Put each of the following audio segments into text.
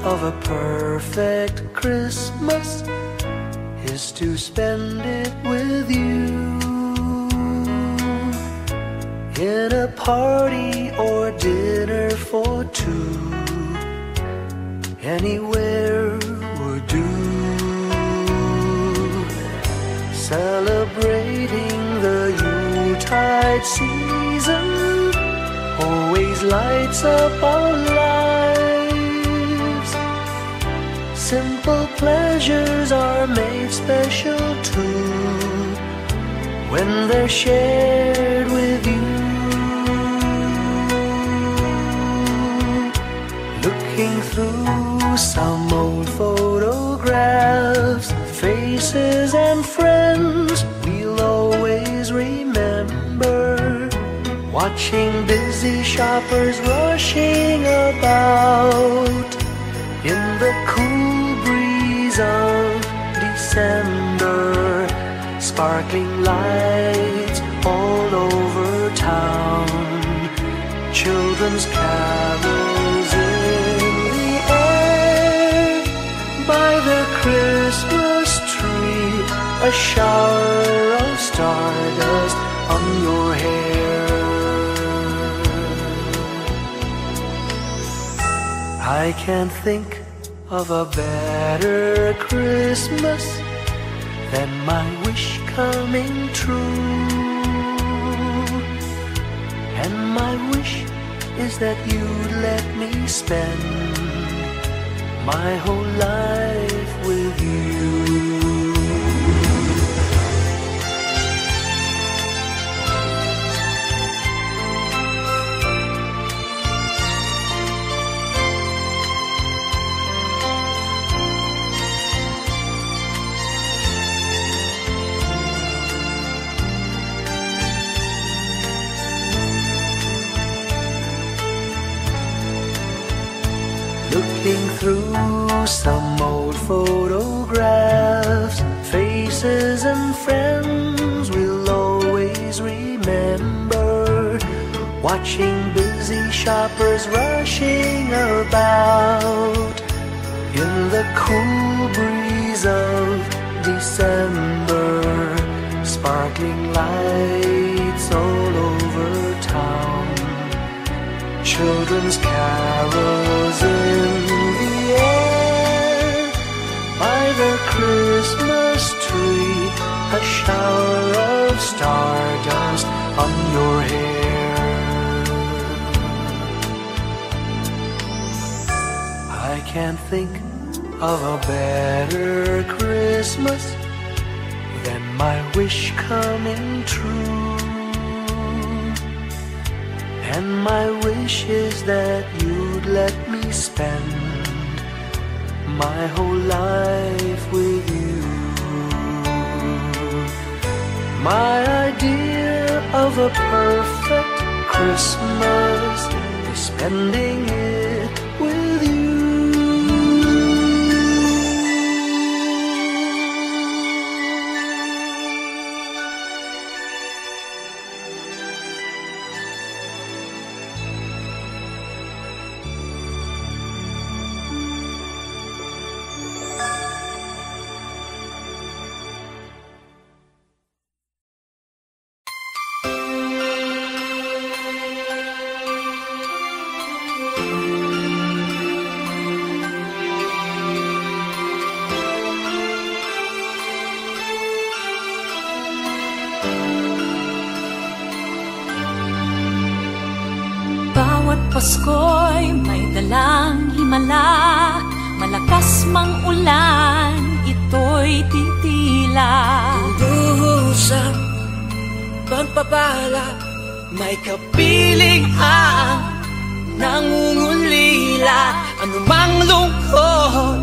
of a perfect Christmas is to spend it with you, in a party or dinner for two. Anywhere would do. Celebrating the Yuletide season always lights up our lives. Simple pleasures are made special too when they're shared with you. Looking through some old photographs, faces and friends we'll always remember. Watching busy shoppers rushing about in the cool breeze of December. Sparkling lights all over town, children's carols in the air. By the Christmas tree, a shower of stardust on your hair. I can't think of a better Christmas than my wish coming true. And my wish is that you'd let me spend my whole life with you. Looking through some old photographs, faces and friends we'll always remember. Watching busy shoppers rushing about in the cool breeze of December. Sparkling lights all over town, children's carols in the air. By the Christmas tree, a shower of stardust on your hair. I can't think of a better Christmas than my wish coming true. And my wish is that you'd let me spend my whole life with you. My idea of a perfect Christmas is spending it with you. Pasko'y may dalang himala, malakas mang ulan, ito'y titila. Duhusap, pagpapala, may kapiling ang nangungulila. Anumang lungkot,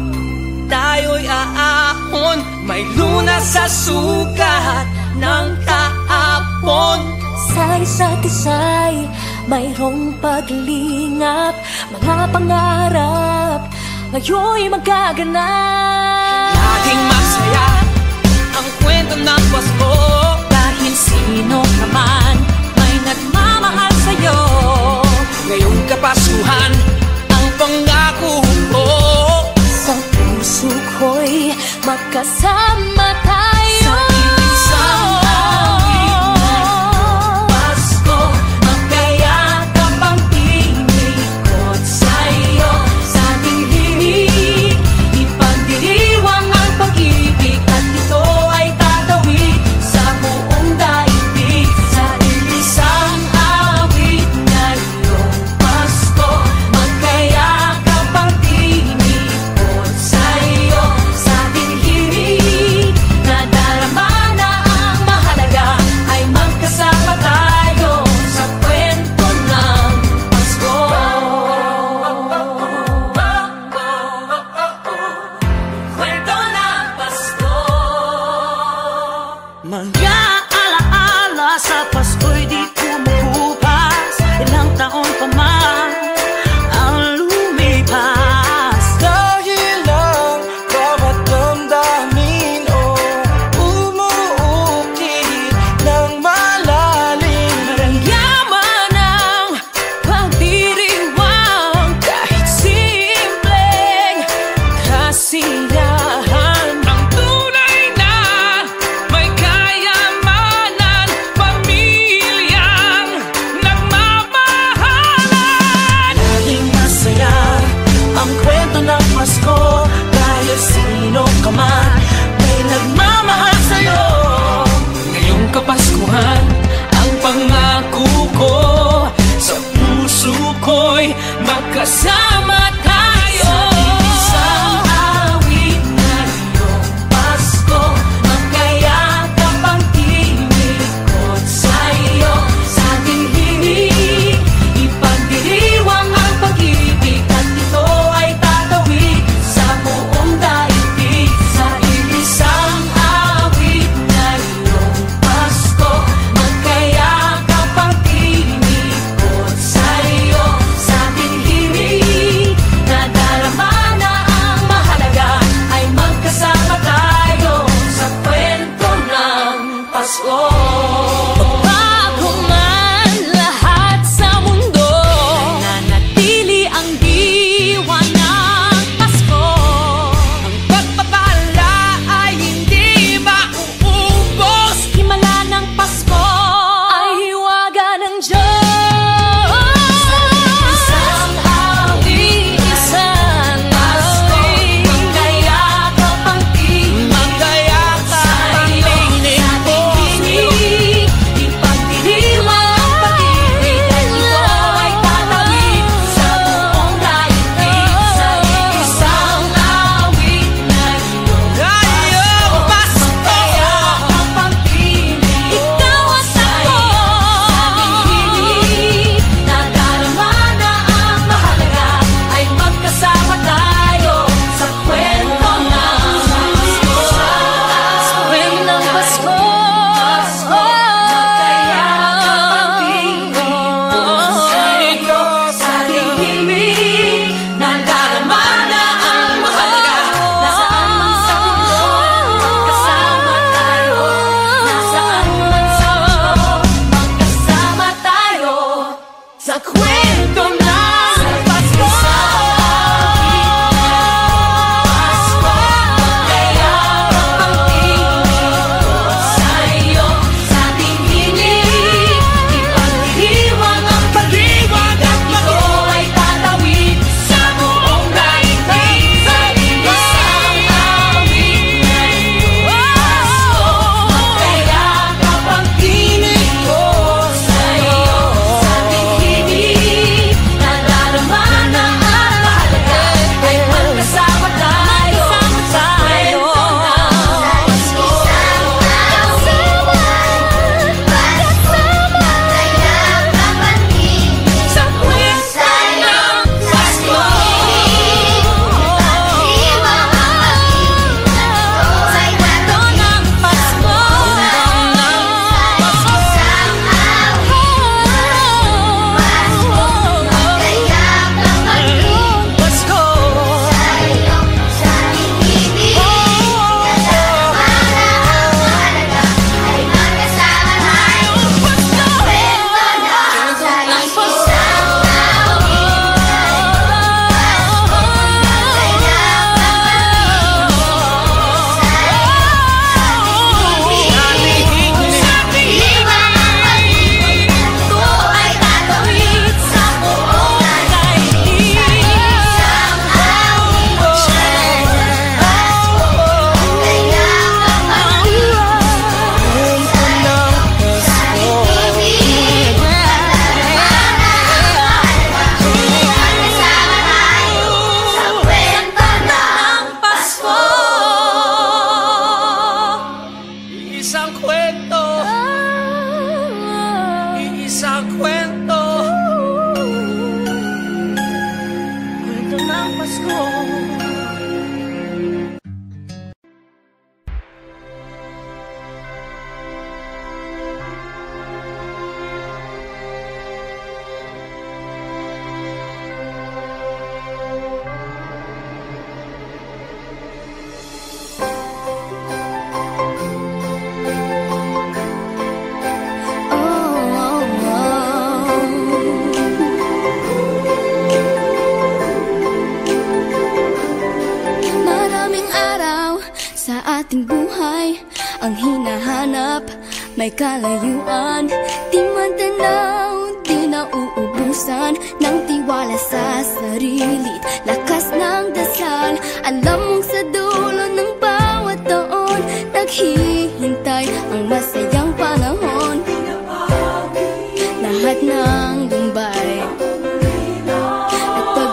tayo'y aahon, may lunas sa sukat ng kahapon. Sa isa't isa'y mayroong paglingap, mga pangarap ngayon'y magaganap. Laging masaya ang kwento ng Pasko, dahil sino ka man may nagmamahal sa'yo. ngayong Kapaskuhan ang pangako ko. magkasama tayo. Isang awit na iyong Pasko, magkayakap ang tinikot sa'yo. Sa ating himig, ipagdiriwang ang pag-ibig, at ito ay tatawid sa buong daigdig. Sa isang awit na iyong Pasko, magkayakap ang tinikot sa'yo. Sa ating himig, nadarama na ang mahalaga, ay magkasama tayo sa kwento ng Pasko. Bago man lahat sa mundo, nananatili ang diwa ng Pasko. Ang pagpapala ay hindi mauubos. Himala ng Pasko ay hiwaga ng Diyos. Isang awit, Isang Pasko, awit, magkayakap ang tinig magkayakap ang sa'yo. tinig Sa ko. ating himig, ipagdiriwang ang pag-ibig, at ito ay tatawid sa buong daigdig. Sa isang awit na iyong Pasko, magkayakap ang tinig Ikaw at sa'yo. Sa ating himig, nadarama na ang mahalaga, ay magkasama tayo sa kwento ng Pasko. Sa kwento ng Pasko. Magkayakap ang tinig sa'yo. Sa ating himig, nadarama na ang mahalaga. Nasaan man sa mundo, magkasama tayo. Nasaan man sa mundo, magkasama tayo sa kwento ng Pasko. Magkayakap ang tinig sa'yo. Sa ating himig, ipagdiriwang ang pag-ibig, at ito ay tatawid sa buong daigdig. Sa isang awit na iyong Pasko, magkayakap ang tinig ko sa'yo. Sa ating himig, nadarama na ang mahalaga, ay magkasama tayo sa kwento ng Pasko. Sa kwento ng Pasko. Sa kwento ng Pasko. Pasko. Isang kwento, iisang kwento, kwento ng Pasko. Maraming araw sa ating buhay ang hinahanap, may kalayuan, di matanaw, di nauubusan ng tiwala sa sarili't lakas ng dasal. Alam mong sa dulo ng bawat taon, naghihintay ang masayang panahon. Lahat ng lumbay at pag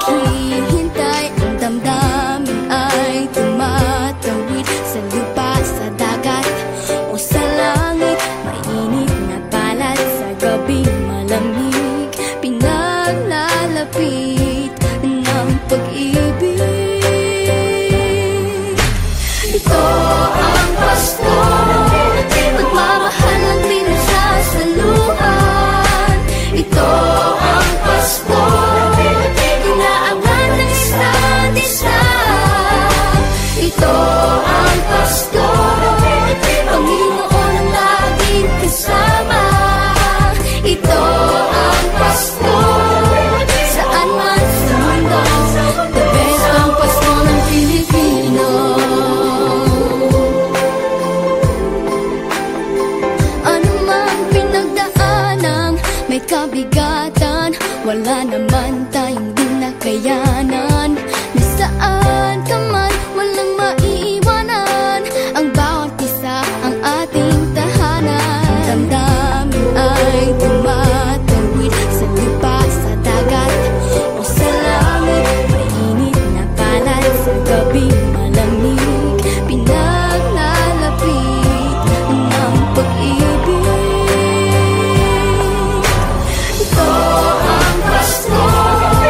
wala naman tayong di nakayanan. Nasaan ka man, walang maiiwanan. Ang bawat isa ang ating tahanan. Damdamin ay tumatawid sa lupa, sa dagat o sa langit. Mainit na palad sa gabi malamig, pinaglalapit ng pag-ibig. Ito ang Pasko.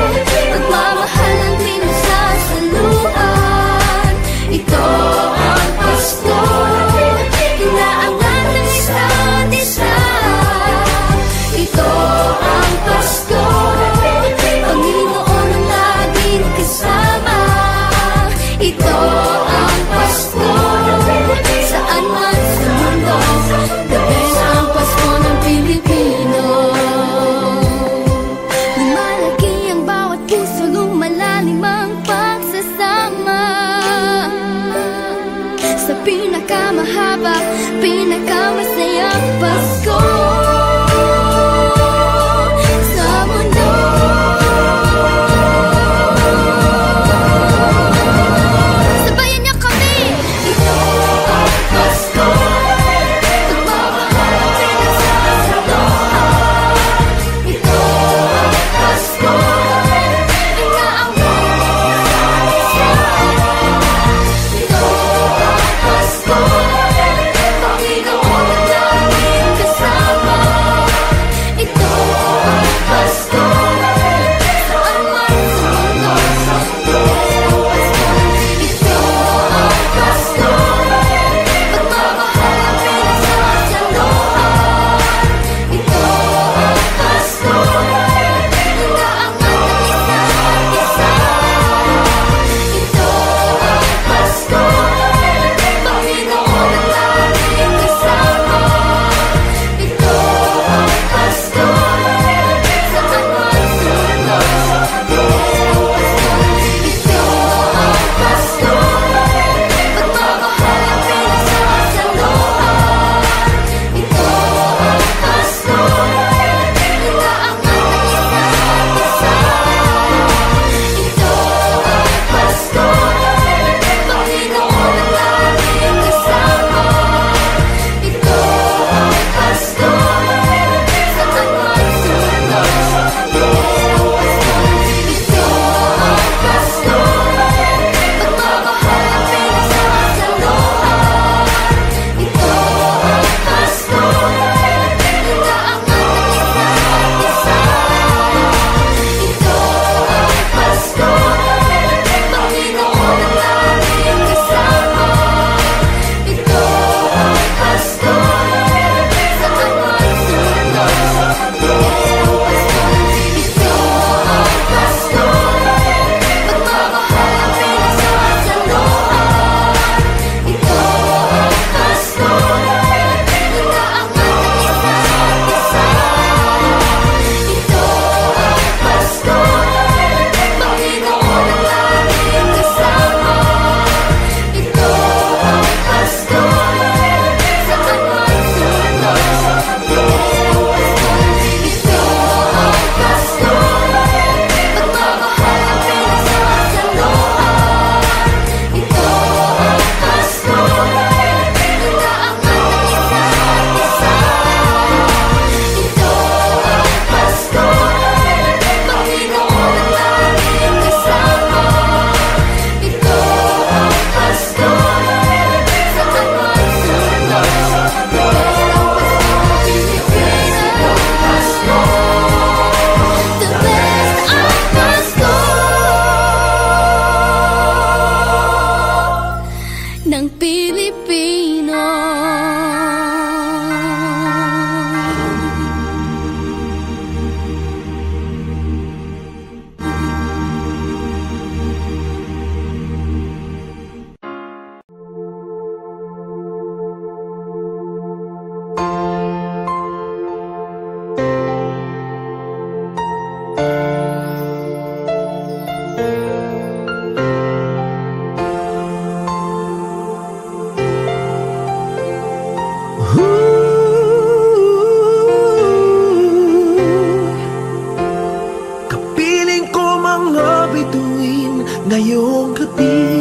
Ngayong gabi,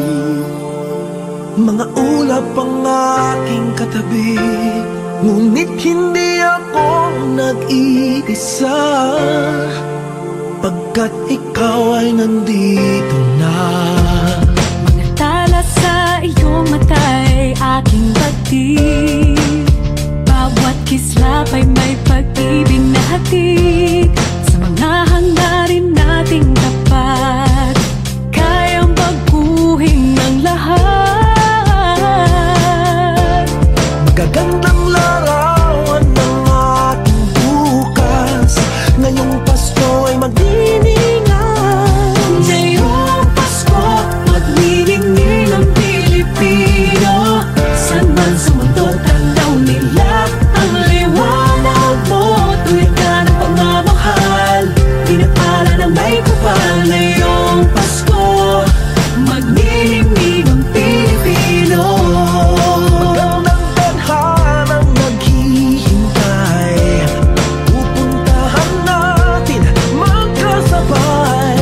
mga ulap ang aking katabi, ngunit hindi ako nag-iisa, pagkat ikaw ay nandito na. Mga tala sa iyong mata'y aking batid, bawat kislap ay may pag-ibig na hatid. Sa mga hangarin nating tapat, kayang baguhin ang lahat. Magagandang larawan ng ating bukas, ngayong Pasko ay magdiningan. Ngayong Pasko, magniningning ang Pilipino. San man sa mundo, tanaw nila ang liwanag mo. Tuwid ka ng pagmamahal, pinapala ng may kapal. Ngayong Pasko, magniningning ang Pilipino. Magandang tadhanang naghihintay, pupuntahan natin magkasabay.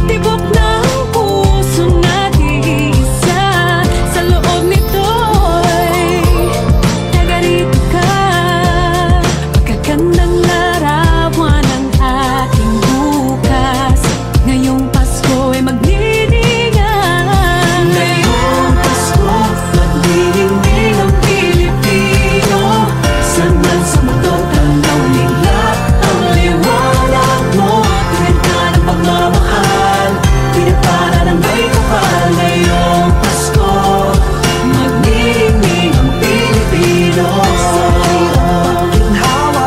Tibok ng puso natin isa, sa loob nito'y tagarito ka. Magagandang larawan ng ating bukas, ngayong Pasko ay magniningan. Ngayong Pasko, magniningning ang Pilipino. San man sa mundo, tanaw nila ang liwanag mo. Tuwid ka ng pagmamahal, pinapala ng may kapal. Ngayong Pasko, magniningning ang Pilipino. Sa hirap maginhawa,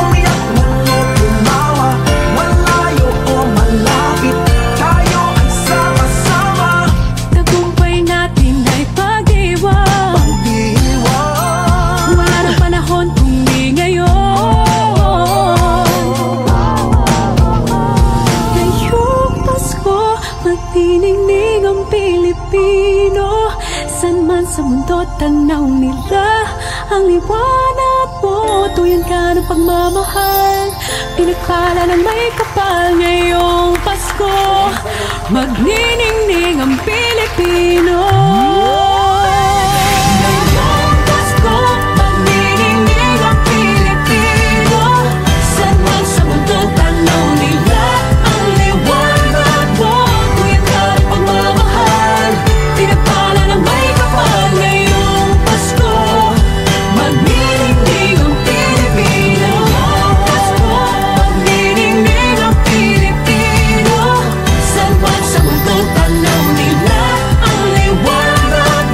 umiyak man o tumawa, malayo o malapit, tayo ay sama-sama. Tagumpay natin ay pag-iwan, Pag-iwan, wala nang panahon kung di ngayon. Ngayong Pasko, magniningning ang Pilipino. San man sa mundo, tanaw nila ang liwanag mo. Tuyan ka ng pagmamahal, pinagpala ng may kapal. Ngayong Pasko, magniningning ang Pilipino. Ngayong Pasko, magniningning ang Pilipino. San man sa mundo, tanaw nila ang liwanag mo. Tuyan ka ng pagmamahal, pinagpala ng may kapal. Ngayong Pasko, magniningning ang Pilipino. Ngayong Pasko, magniningning ang Pilipino. San man sa mundo, tanaw nila ang liwanag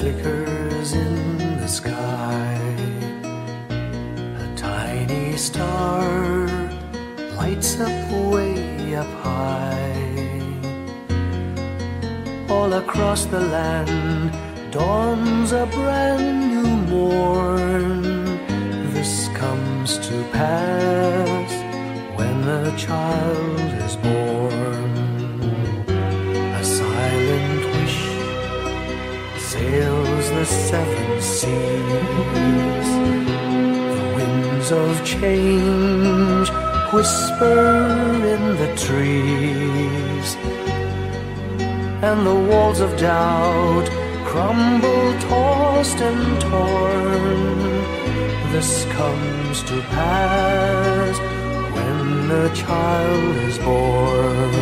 flickers in the sky. A tiny star lights up way up high. All across the land dawns a brand new morn. This comes to pass when a child is born. A silent wish sails the seven seas. The winds of change whisper in the trees, and the walls of doubt crumble, tossed and torn. This comes to pass when a child is born.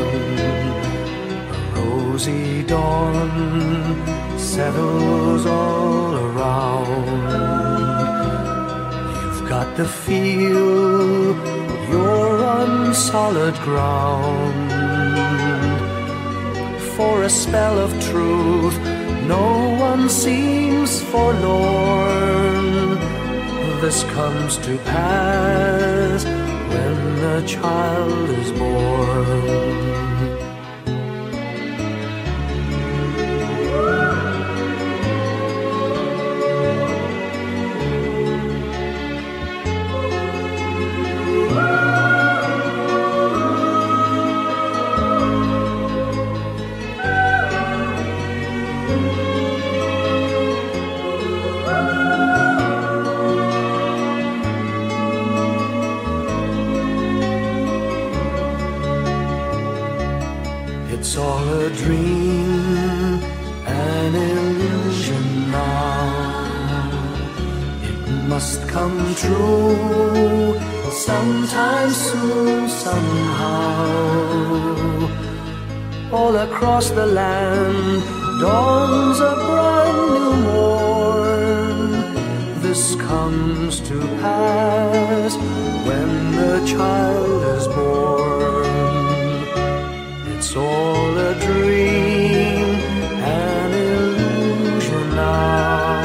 A rosy dawn settles all around. You've got to feel you're on solid ground. For a spell of truth, no one seems forlorn. This comes to pass when a child is born. It's all a dream, an illusion now. It must come true sometime soon, somehow. All across the land dawns a brand new morn. This comes to pass when the child is born. It's all a dream, an illusion now.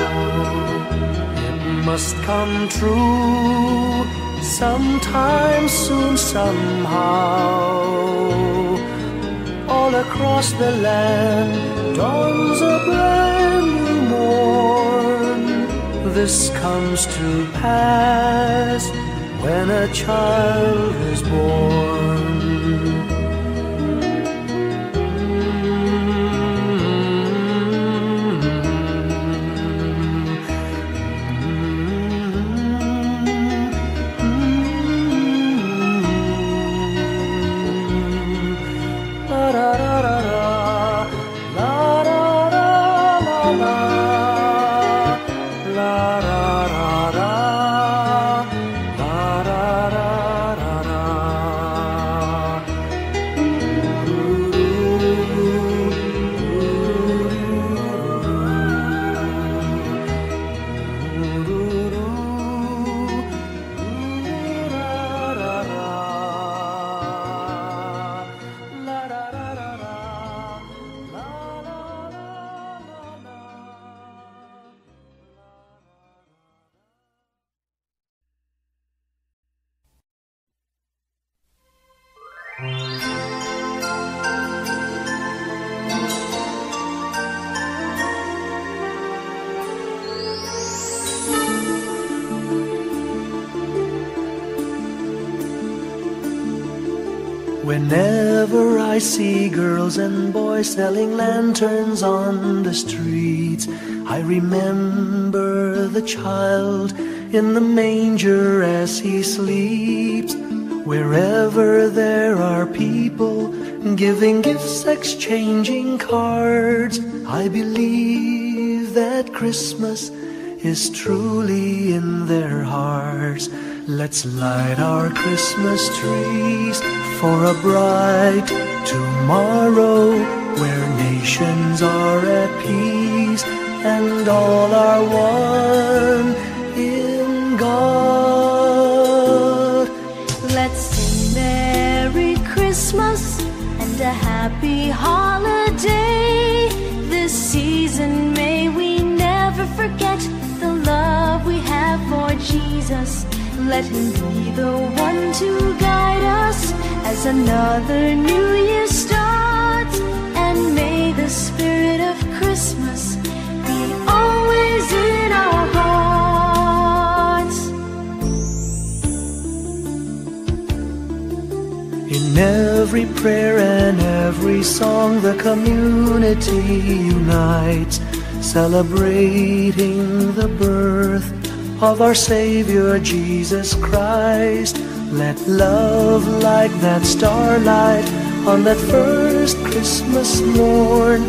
It must come true sometime soon, somehow. All across the land dawns a brand new morn. This comes to pass when a child is born. Whenever I see girls and boys selling lanterns on the streets, I remember the child in the manger as he sleeps. Wherever there are people giving gifts, exchanging cards, I believe that Christmas is truly in their hearts. Let's light our Christmas trees for a bright tomorrow, where nations are at peace and all are one in God. Let's sing Merry Christmas and a happy holiday. This season may we never forget the love we have for Jesus. Let him be the one to guide us as another new year starts. And may the spirit of Christmas be always in our hearts. In every prayer and every song, the community unites, celebrating the birth of our Savior Jesus Christ. Let love like that starlight on that first Christmas morn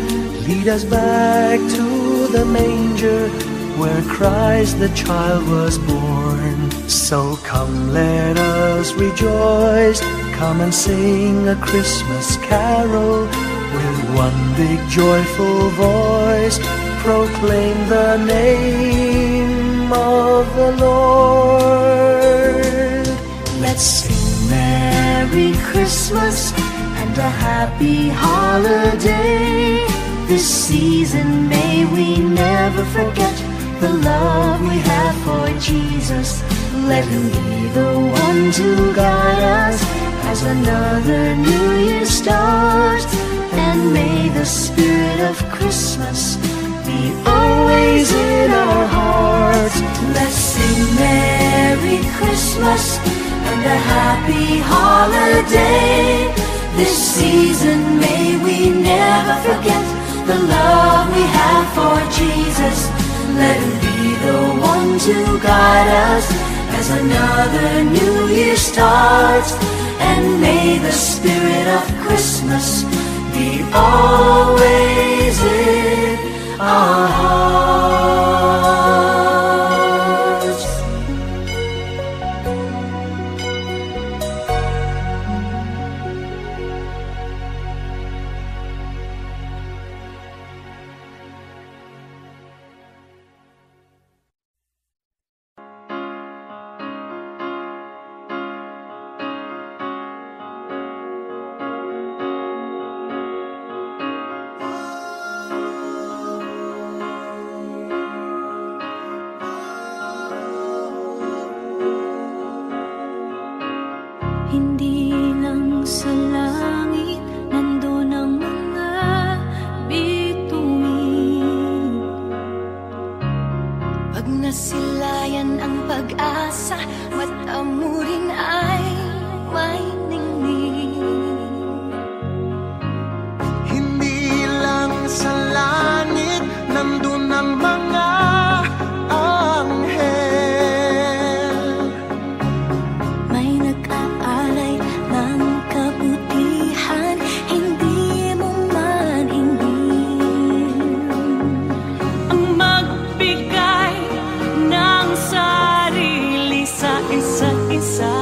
lead us back to the manger where Christ the child was born. So come, let us rejoice, come and sing a Christmas carol, with one big joyful voice, proclaim the name of the Lord. Let's sing Merry Christmas and a happy holiday. This season may we never forget the love we have for Jesus. Let Him be the one to guide us as another new year starts. And may the spirit of Christmas be always in our hearts. Let's sing Merry Christmas and a happy holiday. This season may we never forget the love we have for Jesus. Let Him be the one to guide us as another new year starts. And may the spirit of Christmas be always in our hearts. Hindi lang sa langit nandun ang mga bituin. Pag nasilayan ang pag-asa, mata mo rin ay may ningning. Hindi lang sa langit nandun ang mga anghel. May nag-aalay ng kabutihan, hindi mo man ingin. Ang magbigay ng sarili sa isa't isa.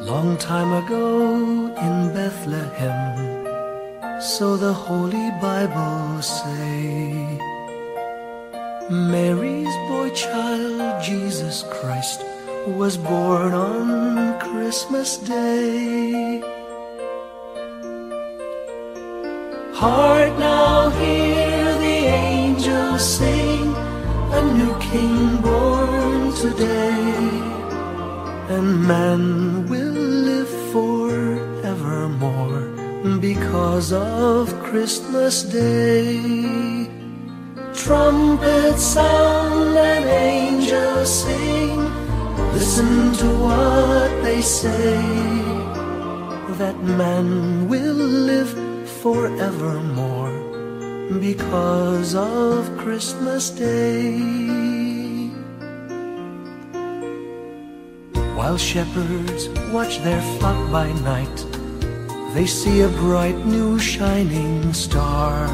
Long time ago in Bethlehem, so the Holy Bible say, Mary's boy child, Jesus Christ, was born on Christmas Day. Hark now, hear the angels sing, a new King born today, and man will live forevermore because of Christmas Day. Trumpets sound and angels sing, listen to what they say, that man will live forevermore because of Christmas Day. While shepherds watch their flock by night, they see a bright new shining star.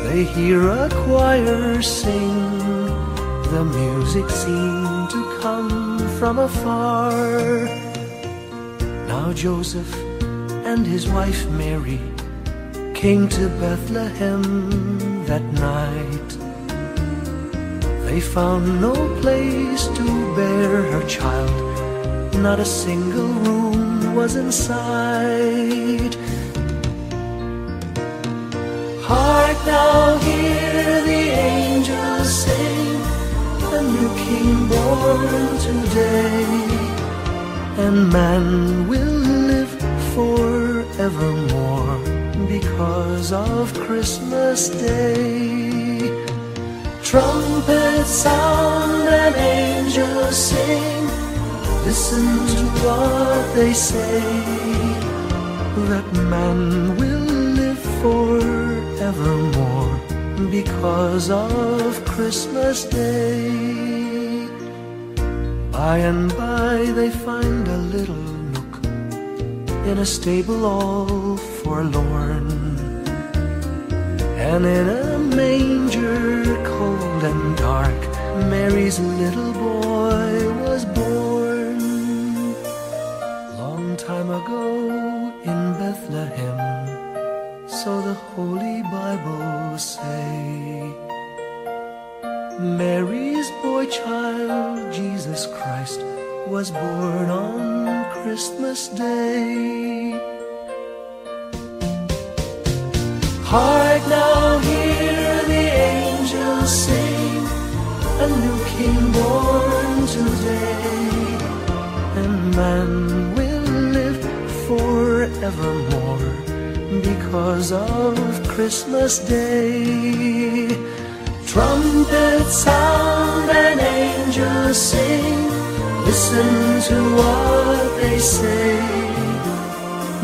They hear a choir sing, the music seemed to come from afar. Now Joseph and his wife Mary came to Bethlehem that night. They found no place to bear her child, not a single room was in sight. Hark now, hear the angels sing, a new King born today, and man will live forevermore because of Christmas Day. Trumpets sound and angels sing, listen to what they say, that man will live forevermore because of Christmas Day. By and by they find a little nook in a stable all forlorn, and in a manger cold and dark, Mary's little boy was born. Long time ago in Bethlehem, so the Holy Bible say, Mary's boy child, Jesus Christ, was born on Christmas Day. Hark now, hear the angels sing, a new King born today, and man will live forevermore because of Christmas Day. Trumpets sound and angels sing, listen to what they say,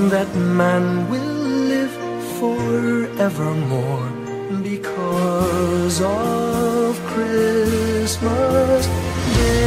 that man will live forevermore because of Christmas Day.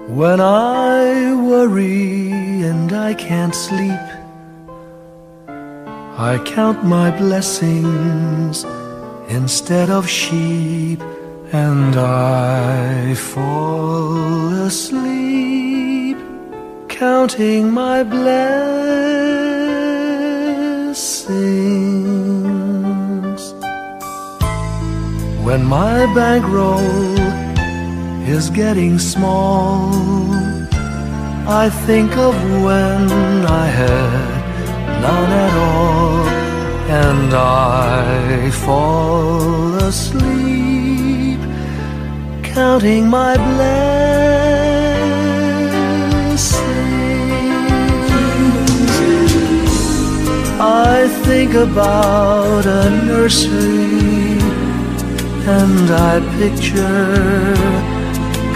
When I worry and I can't sleep, I count my blessings instead of sheep, and I fall asleep counting my blessings. When my bankroll is getting small, I think of when I had none at all, and I fall asleep counting my blessings. I think about a nursery, and I picture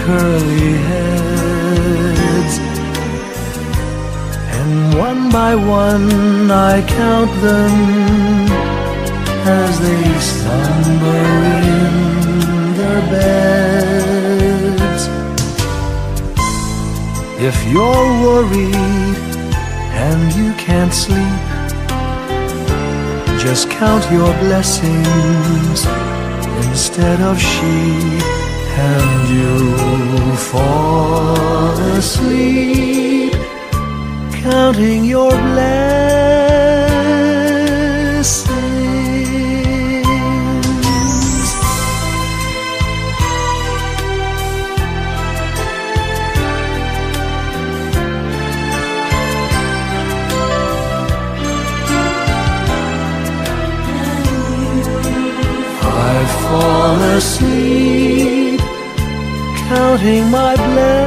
curly heads, and one by one I count them as they slumber in their beds. If you're worried and you can't sleep, just count your blessings instead of sheep, and you'll fall asleep counting your blessings. I fall asleep counting my blessings.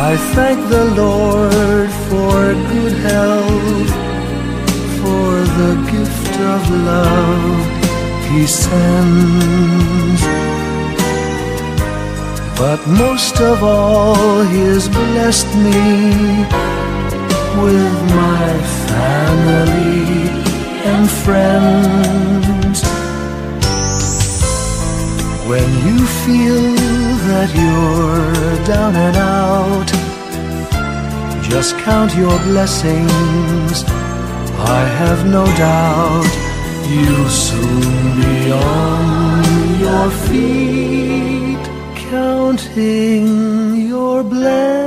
I thank the Lord for good health, for the gift of love He sends, but most of all He has blessed me with my family and friends. When you feel that you're down and out, just count your blessings. I have no doubt you'll soon be on your feet, counting your blessings.